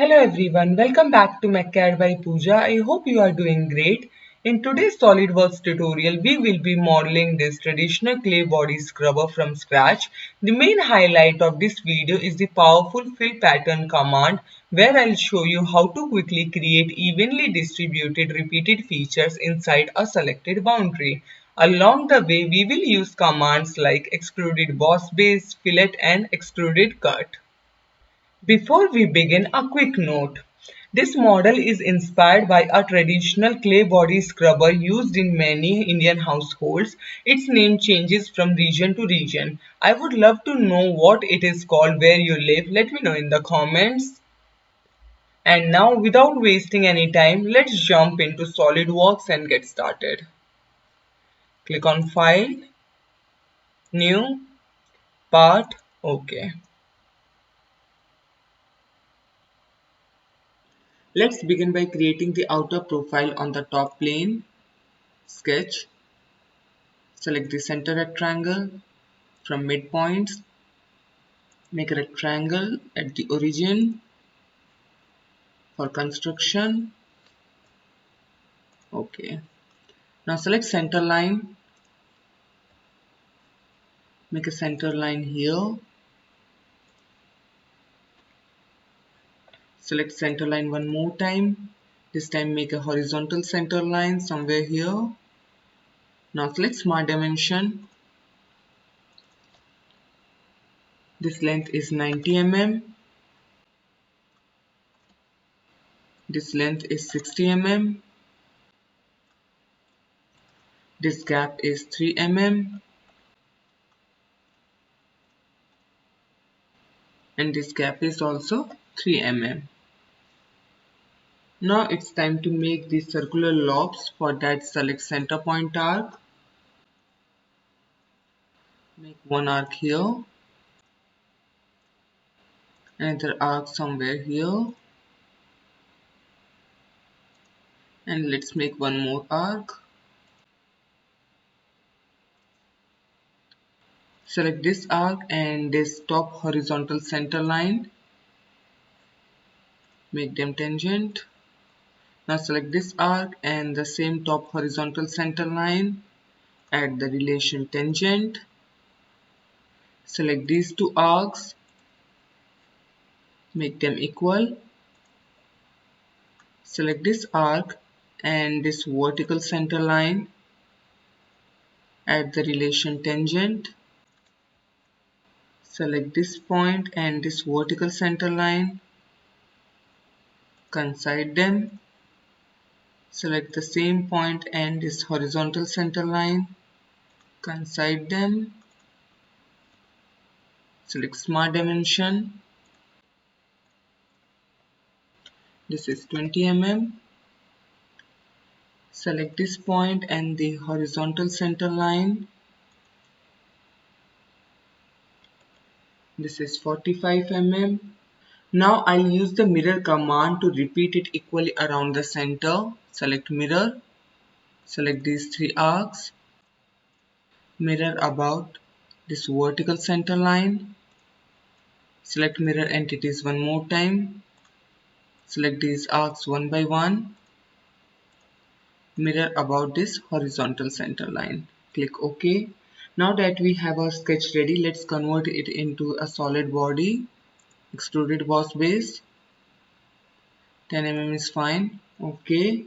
Hello everyone, welcome back to MechCAD by Pooja. I hope you are doing great. In today's SolidWorks tutorial, we will be modeling this traditional clay body scrubber from scratch. The main highlight of this video is the powerful fill pattern command, where I'll show you how to quickly create evenly distributed repeated features inside a selected boundary. Along the way, we will use commands like extruded boss base, fillet and extruded cut. Before we begin, a quick note. This model is inspired by a traditional clay body scrubber used in many Indian households. Its name changes from region to region. I would love to know what it is called where you live. Let me know in the comments. And now, without wasting any time, let's jump into SolidWorks and get started. Click on File, New, Part, OK. Let's begin by creating the outer profile on the top plane. Sketch. Select the center rectangle. From midpoints, make a rectangle at the origin for construction. Okay. Now select center line. Make a center line here. Select center line one more time. This time make a horizontal center line somewhere here. Now select smart dimension. This length is 90 mm. This length is 60 mm. This gap is 3 mm. And this gap is also 3 mm. Now it's time to make the circular lobes. For that, select center point arc. Make one arc here. Another arc somewhere here. And let's make one more arc. Select this arc and this top horizontal center line. Make them tangent. Now select this arc and the same top horizontal center line. Add the relation tangent. Select these two arcs. Make them equal. Select this arc and this vertical center line. Add the relation tangent. Select this point and this vertical center line. Coincide them. Select the same point and this horizontal center line. Coincide them. Select smart dimension. This is 20 mm. Select this point and the horizontal center line. This is 45 mm. Now I'll use the mirror command to repeat it equally around the center. Select mirror. Select these three arcs. Mirror about this vertical center line. Select mirror entities one more time. Select these arcs one by one. Mirror about this horizontal center line. Click OK. Now that we have our sketch ready, let's convert it into a solid body. Extruded boss base. 10 mm is fine. OK.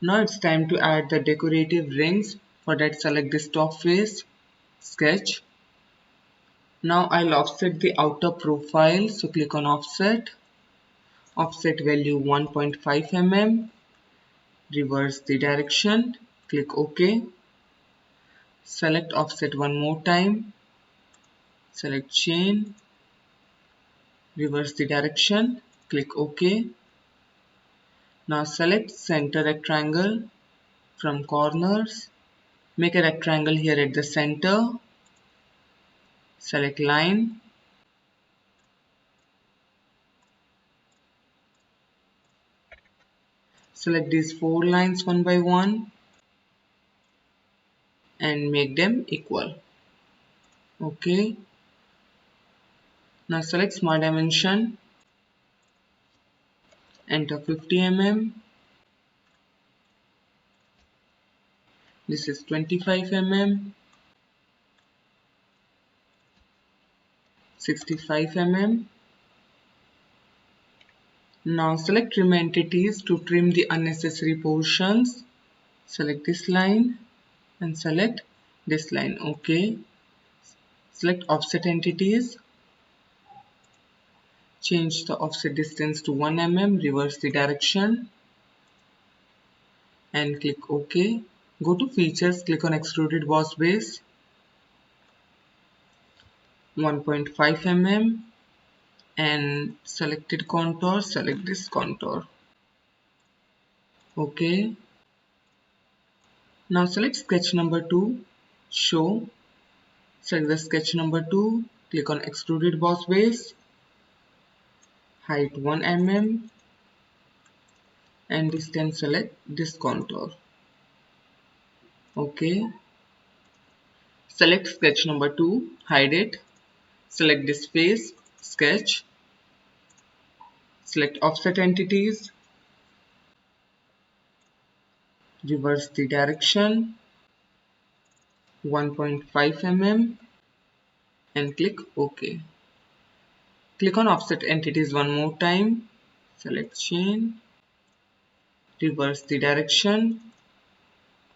Now it's time to add the decorative rings. For that, select this top face. Sketch. Now I'll offset the outer profile. So click on offset. Offset value 1.5 mm. Reverse the direction. Click OK. Select offset one more time. Select chain. Reverse the direction. Click OK. Now select center rectangle from corners. Make a rectangle here at the center. Select line. Select these four lines one by one and make them equal. OK. Now select smart dimension. enter 50 mm, this is 25 mm, 65 mm. Now select trim entities to trim the unnecessary portions. Select this line and select this line. OK. Select offset entities. Change the offset distance to 1 mm. Reverse the direction and click OK. Go to features, click on extruded boss base 1.5 mm and selected contour. Select this contour. OK. Now select sketch number 2. Show. Select the sketch number 2. Click on extruded boss base. Height 1 mm and distance. Select this contour. OK. Select sketch number 2. Hide it. Select this face. Sketch. Select offset entities. Reverse the direction 1.5 mm and click OK. Click on offset entities one more time. Select chain. Reverse the direction.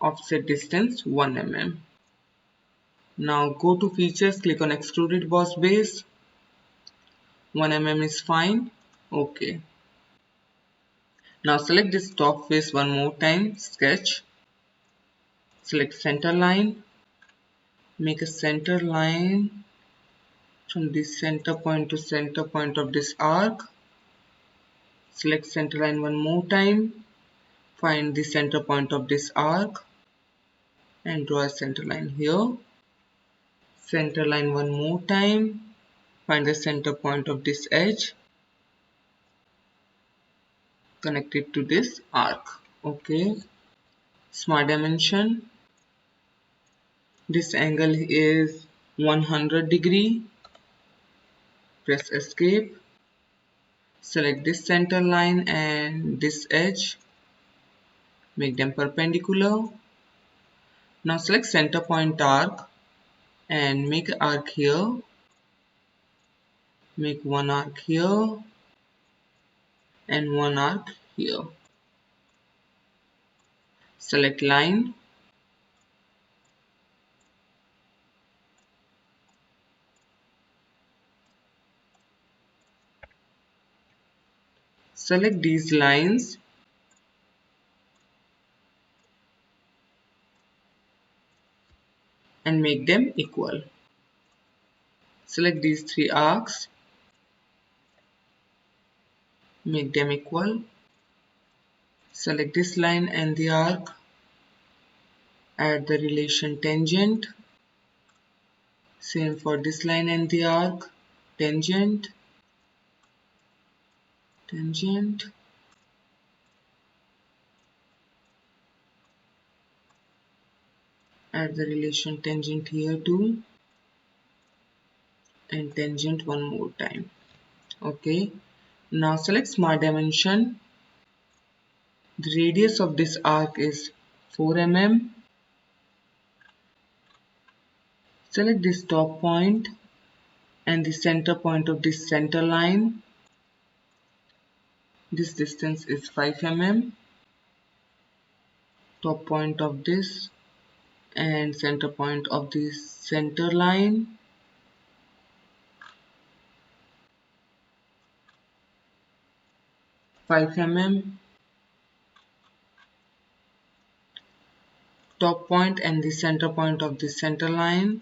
Offset distance 1 mm. Now go to features, click on extruded boss base. 1 mm is fine. OK. Now select this top face one more time. Sketch. Select center line. Make a center line from this center point to center point of this arc. Select center line one more time. Find the center point of this arc and draw a center line here. Center line one more time. Find the center point of this edge. Connect it to this arc. OK. Smart dimension. This angle is 100°. Press escape. Select this center line and this edge. Make them perpendicular. Now select center point arc and make an arc here. Make one arc here and one arc here. Select line. Select these lines and make them equal. Select these three arcs. Make them equal. Select this line and the arc. Add the relation tangent. Same for this line and the arc. Tangent. Tangent. Add the relation tangent here too. And tangent one more time. OK. Now select smart dimension. The radius of this arc is 4 mm. Select this top point and the center point of this center line. This distance is 5 mm. Top point of this and center point of this center line. Five mm. Top point and the center point of the center line.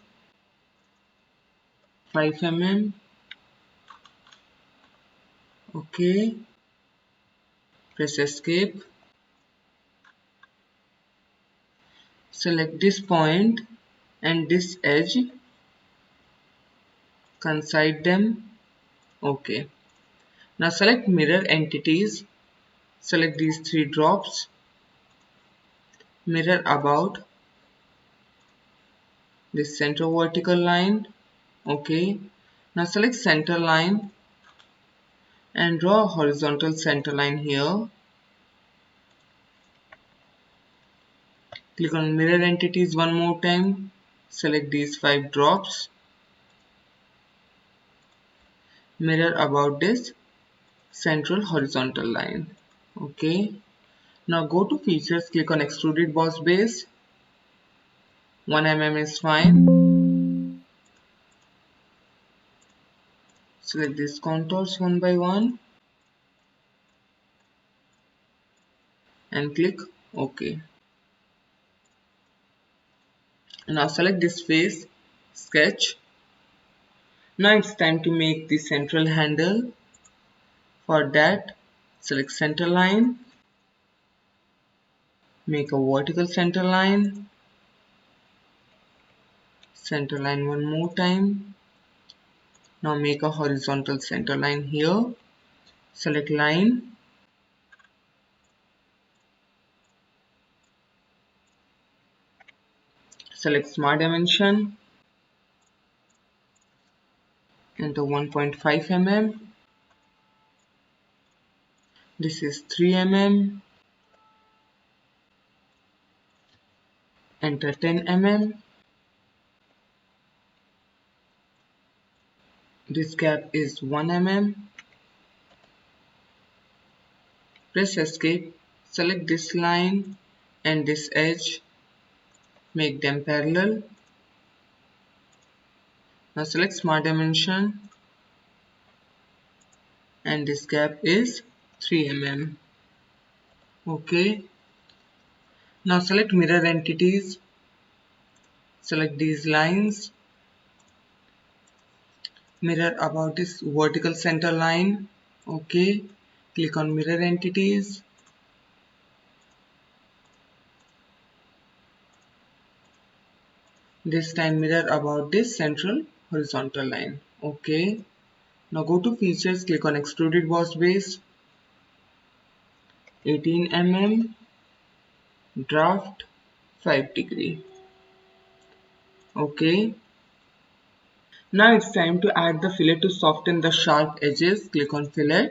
5 mm. OK. Press escape. Select this point and this edge. Coincide them. OK. Now select mirror entities. Select these three drops. Mirror about this center vertical line. OK. Now select center line. and draw a horizontal center line here. Click on mirror entities one more time. Select these 5 drops. Mirror about this central horizontal line. Okay. Now go to features, click on extruded boss base. 1 mm is fine. Select these contours one by one and click OK. Now select this face, sketch. Now it's time to make the central handle. For that, select center line, make a vertical center line one more time. Now make a horizontal center line here. Select line, select smart dimension, enter 1.5 mm. This is 3 mm. Enter 10 mm. This gap is 1 mm. Press escape, select this line and this edge, make them parallel. Now select smart dimension and this gap is 3 mm. Okay. Now select mirror entities, select these lines, mirror about this vertical center line. Okay. Click on mirror entities. This time mirror about this central horizontal line. Okay. Now go to features, click on extruded boss base, 18 mm, draft 5 degree. Okay. Now it's time to add the fillet to soften the sharp edges. Click on fillet,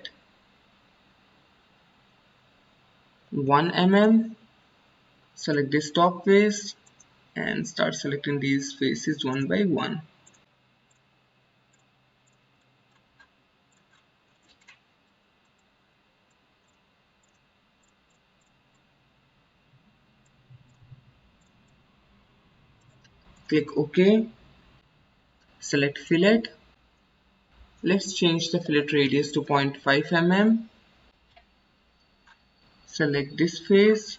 1 mm, select this top face and start selecting these faces one by one. Click OK. Select fillet. Let's change the fillet radius to 0.5 mm. Select this face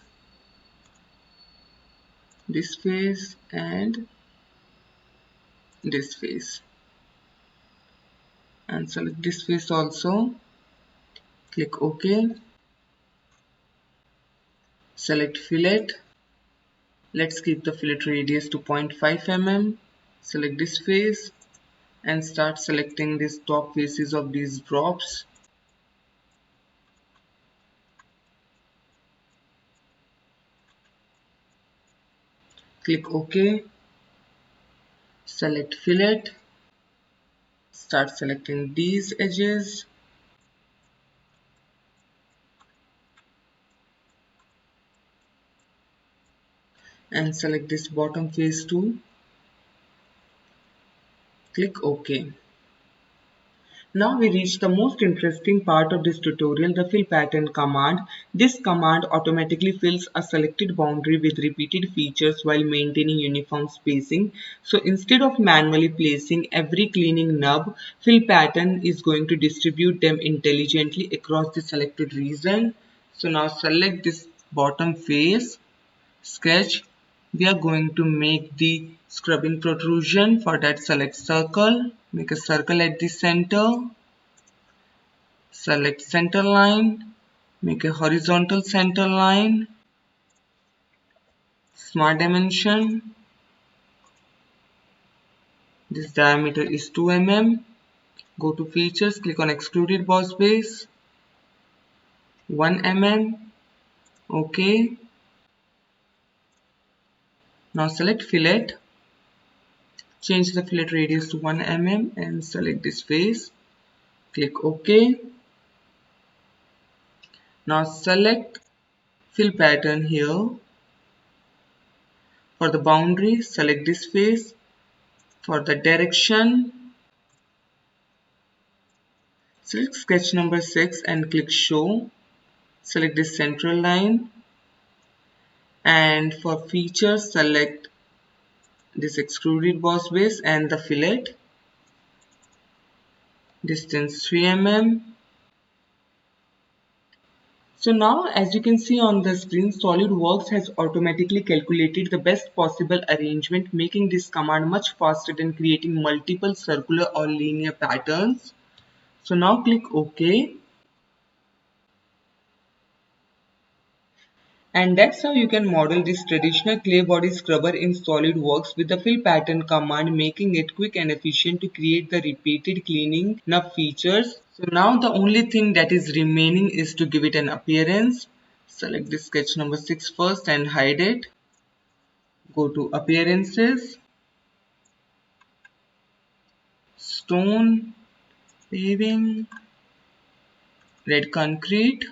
and this face, and select this face also. Click OK. Select fillet. Let's keep the fillet radius to 0.5 mm. Select this face and start selecting these top faces of these drops. Click OK. Select fillet. Start selecting these edges. And select this bottom face too. Click OK. Now we reach the most interesting part of this tutorial, the fill pattern command. This command automatically fills a selected boundary with repeated features while maintaining uniform spacing. So instead of manually placing every cleaning nub, fill pattern is going to distribute them intelligently across the selected region. So now select this bottom face, sketch. We are going to make the scrubbing protrusion. For that, select circle, make a circle at the center, select center line, make a horizontal center line, smart dimension, this diameter is 2 mm, go to features, click on extruded boss base, 1 mm, ok. Now select fillet, change the fillet radius to 1 mm and select this face, click ok. Now select fill pattern here. For the boundary, select this face. For the direction, select sketch number 6 and click show. Select this central line. And for features, select this extruded boss base and the fillet. Distance 3 mm. So now as you can see on the screen, SolidWorks has automatically calculated the best possible arrangement, making this command much faster than creating multiple circular or linear patterns. So now click OK. And that's how you can model this traditional clay body scrubber in SolidWorks with the fill pattern command, making it quick and efficient to create the repeated cleaning enough features. So now the only thing that is remaining is to give it an appearance. Select this sketch number 6 first and hide it. Go to appearances, stone, paving, red concrete.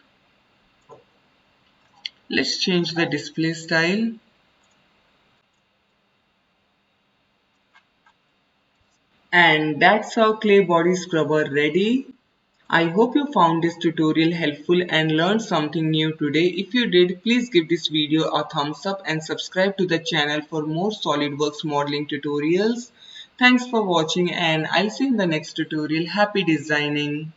Let's change the display style. And that's how clay body scrubber ready. I hope you found this tutorial helpful and learned something new today. If you did, please give this video a thumbs up and subscribe to the channel for more SolidWorks modeling tutorials. Thanks for watching and I'll see you in the next tutorial. Happy designing!